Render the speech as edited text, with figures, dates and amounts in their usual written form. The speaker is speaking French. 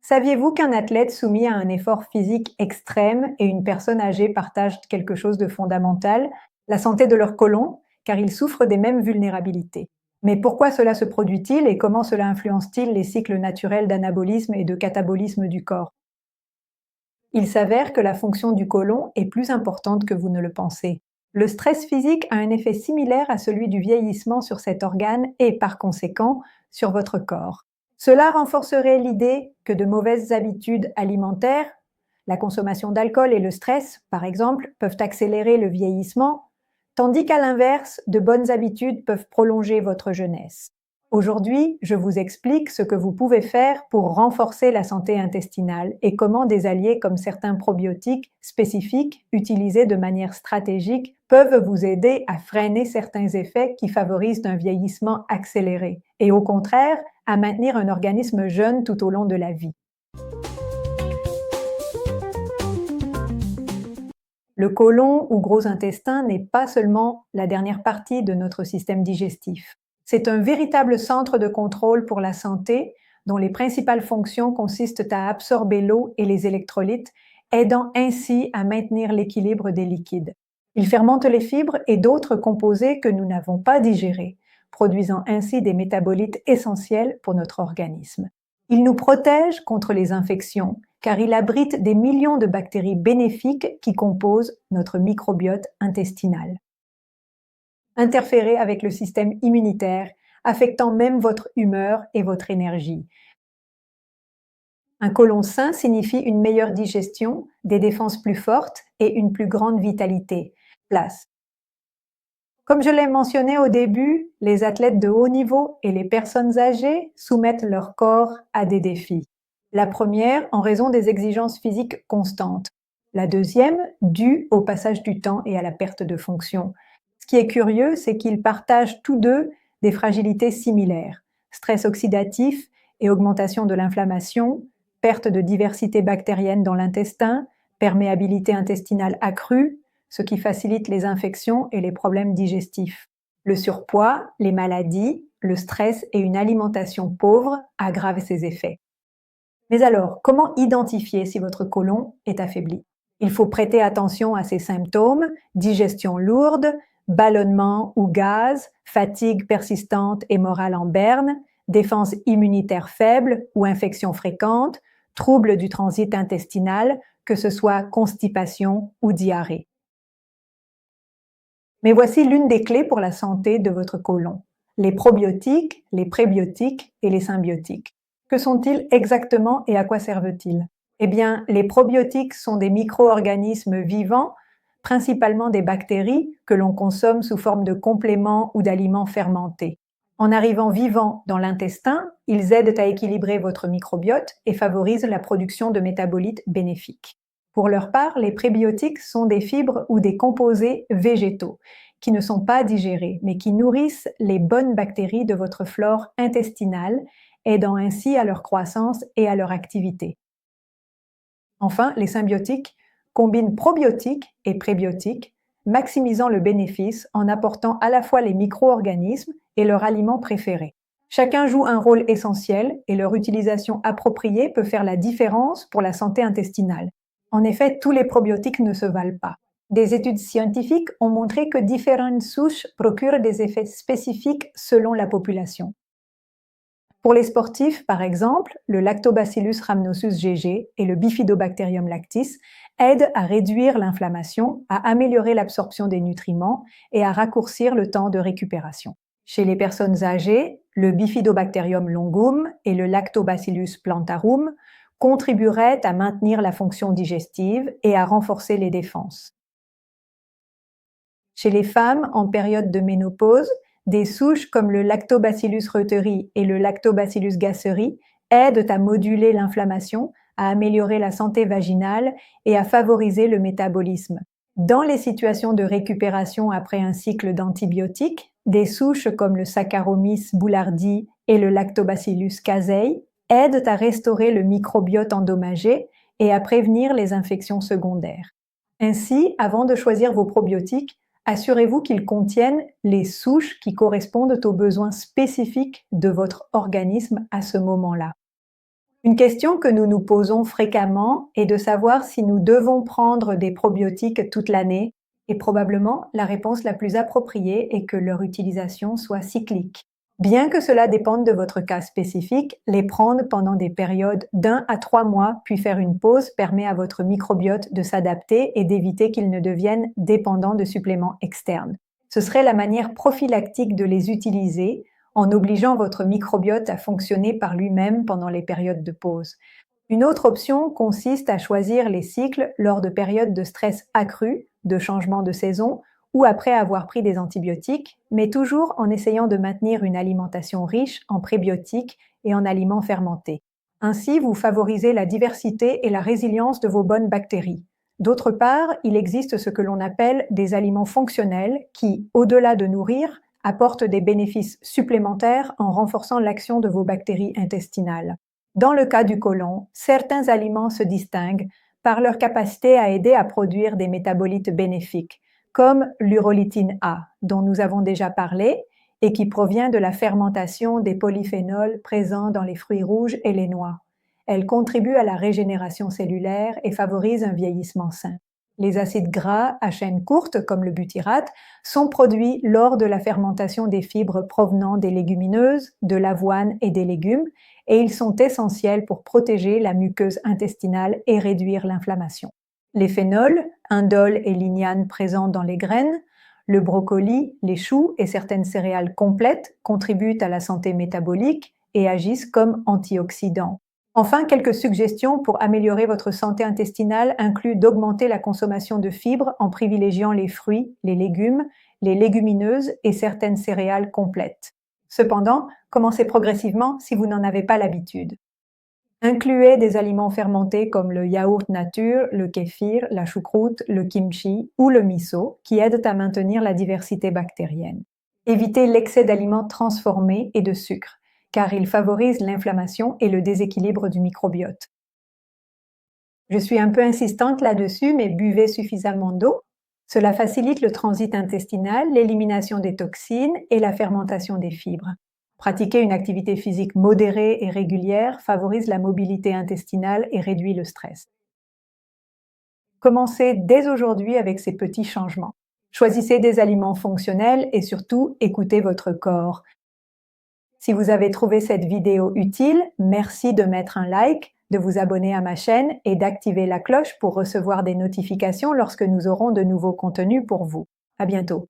Saviez-vous qu'un athlète soumis à un effort physique extrême et une personne âgée partagent quelque chose de fondamental, la santé de leur côlon, car ils souffrent des mêmes vulnérabilités. Mais pourquoi cela se produit-il et comment cela influence-t-il les cycles naturels d'anabolisme et de catabolisme du corps? Il s'avère que la fonction du côlon est plus importante que vous ne le pensez. Le stress physique a un effet similaire à celui du vieillissement sur cet organe et, par conséquent, sur votre corps. Cela renforcerait l'idée que de mauvaises habitudes alimentaires, la consommation d'alcool et le stress, par exemple, peuvent accélérer le vieillissement, tandis qu'à l'inverse, de bonnes habitudes peuvent prolonger votre jeunesse. Aujourd'hui, je vous explique ce que vous pouvez faire pour renforcer la santé intestinale et comment des alliés comme certains probiotiques spécifiques utilisés de manière stratégique peuvent vous aider à freiner certains effets qui favorisent un vieillissement accéléré et au contraire à maintenir un organisme jeune tout au long de la vie. Le côlon ou gros intestin n'est pas seulement la dernière partie de notre système digestif. C'est un véritable centre de contrôle pour la santé dont les principales fonctions consistent à absorber l'eau et les électrolytes, aidant ainsi à maintenir l'équilibre des liquides. Il fermente les fibres et d'autres composés que nous n'avons pas digérés, produisant ainsi des métabolites essentiels pour notre organisme. Il nous protège contre les infections, car il abrite des millions de bactéries bénéfiques qui composent notre microbiote intestinal. Interférer avec le système immunitaire, affectant même votre humeur et votre énergie. Un côlon sain signifie une meilleure digestion, des défenses plus fortes et une plus grande vitalité. Place. Comme je l'ai mentionné au début, les athlètes de haut niveau et les personnes âgées soumettent leur corps à des défis. La première, en raison des exigences physiques constantes. La deuxième, due au passage du temps et à la perte de fonction. Ce qui est curieux, c'est qu'ils partagent tous deux des fragilités similaires. Stress oxydatif et augmentation de l'inflammation, perte de diversité bactérienne dans l'intestin, perméabilité intestinale accrue, ce qui facilite les infections et les problèmes digestifs. Le surpoids, les maladies, le stress et une alimentation pauvre aggravent ces effets. Mais alors, comment identifier si votre côlon est affaibli? Il faut prêter attention à ces symptômes: digestion lourde, ballonnement ou gaz, fatigue persistante et morale en berne, défense immunitaire faible ou infection fréquente, troubles du transit intestinal, que ce soit constipation ou diarrhée. Mais voici l'une des clés pour la santé de votre côlon: les probiotiques, les prébiotiques et les symbiotiques. Que sont-ils exactement et à quoi servent-ils? Eh bien, les probiotiques sont des micro-organismes vivants, principalement des bactéries, que l'on consomme sous forme de compléments ou d'aliments fermentés. En arrivant vivants dans l'intestin, ils aident à équilibrer votre microbiote et favorisent la production de métabolites bénéfiques. Pour leur part, les prébiotiques sont des fibres ou des composés végétaux qui ne sont pas digérés, mais qui nourrissent les bonnes bactéries de votre flore intestinale, aidant ainsi à leur croissance et à leur activité. Enfin, les symbiotiques combinent probiotiques et prébiotiques, maximisant le bénéfice en apportant à la fois les micro-organismes et leurs aliments préférés. Chacun joue un rôle essentiel et leur utilisation appropriée peut faire la différence pour la santé intestinale. En effet, tous les probiotiques ne se valent pas. Des études scientifiques ont montré que différentes souches procurent des effets spécifiques selon la population. Pour les sportifs, par exemple, le Lactobacillus rhamnosus GG et le Bifidobacterium lactis aident à réduire l'inflammation, à améliorer l'absorption des nutriments et à raccourcir le temps de récupération. Chez les personnes âgées, le Bifidobacterium longum et le Lactobacillus plantarum contribueraient à maintenir la fonction digestive et à renforcer les défenses. Chez les femmes en période de ménopause, des souches comme le Lactobacillus reuteri et le Lactobacillus gasseri aident à moduler l'inflammation, à améliorer la santé vaginale et à favoriser le métabolisme. Dans les situations de récupération après un cycle d'antibiotiques, des souches comme le Saccharomyces boulardii et le Lactobacillus casei aident à restaurer le microbiote endommagé et à prévenir les infections secondaires. Ainsi, avant de choisir vos probiotiques, assurez-vous qu'ils contiennent les souches qui correspondent aux besoins spécifiques de votre organisme à ce moment-là. Une question que nous nous posons fréquemment est de savoir si nous devons prendre des probiotiques toute l'année, et probablement la réponse la plus appropriée est que leur utilisation soit cyclique. Bien que cela dépende de votre cas spécifique, les prendre pendant des périodes d'1 à 3 mois, puis faire une pause permet à votre microbiote de s'adapter et d'éviter qu'il ne devienne dépendant de suppléments externes. Ce serait la manière prophylactique de les utiliser, en obligeant votre microbiote à fonctionner par lui-même pendant les périodes de pause. Une autre option consiste à choisir les cycles lors de périodes de stress accru, de changement de saison ou après avoir pris des antibiotiques, mais toujours en essayant de maintenir une alimentation riche en prébiotiques et en aliments fermentés. Ainsi, vous favorisez la diversité et la résilience de vos bonnes bactéries. D'autre part, il existe ce que l'on appelle des aliments fonctionnels qui, au-delà de nourrir, apportent des bénéfices supplémentaires en renforçant l'action de vos bactéries intestinales. Dans le cas du côlon, certains aliments se distinguent par leur capacité à aider à produire des métabolites bénéfiques, comme l'urolytine A, dont nous avons déjà parlé, et qui provient de la fermentation des polyphénols présents dans les fruits rouges et les noix. Elle contribue à la régénération cellulaire et favorise un vieillissement sain. Les acides gras à chaîne courte, comme le butyrate, sont produits lors de la fermentation des fibres provenant des légumineuses, de l'avoine et des légumes, et ils sont essentiels pour protéger la muqueuse intestinale et réduire l'inflammation. Les phénols, indole et lignane présents dans les graines, le brocoli, les choux et certaines céréales complètes contribuent à la santé métabolique et agissent comme antioxydants. Enfin, quelques suggestions pour améliorer votre santé intestinale incluent d'augmenter la consommation de fibres en privilégiant les fruits, les légumes, les légumineuses et certaines céréales complètes. Cependant, commencez progressivement si vous n'en avez pas l'habitude. Incluez des aliments fermentés comme le yaourt nature, le kéfir, la choucroute, le kimchi ou le miso qui aident à maintenir la diversité bactérienne. Évitez l'excès d'aliments transformés et de sucre, car ils favorisent l'inflammation et le déséquilibre du microbiote. Je suis un peu insistante là-dessus, mais buvez suffisamment d'eau. Cela facilite le transit intestinal, l'élimination des toxines et la fermentation des fibres. Pratiquer une activité physique modérée et régulière favorise la mobilité intestinale et réduit le stress. Commencez dès aujourd'hui avec ces petits changements. Choisissez des aliments fonctionnels et surtout écoutez votre corps. Si vous avez trouvé cette vidéo utile, merci de mettre un like, de vous abonner à ma chaîne et d'activer la cloche pour recevoir des notifications lorsque nous aurons de nouveaux contenus pour vous. À bientôt.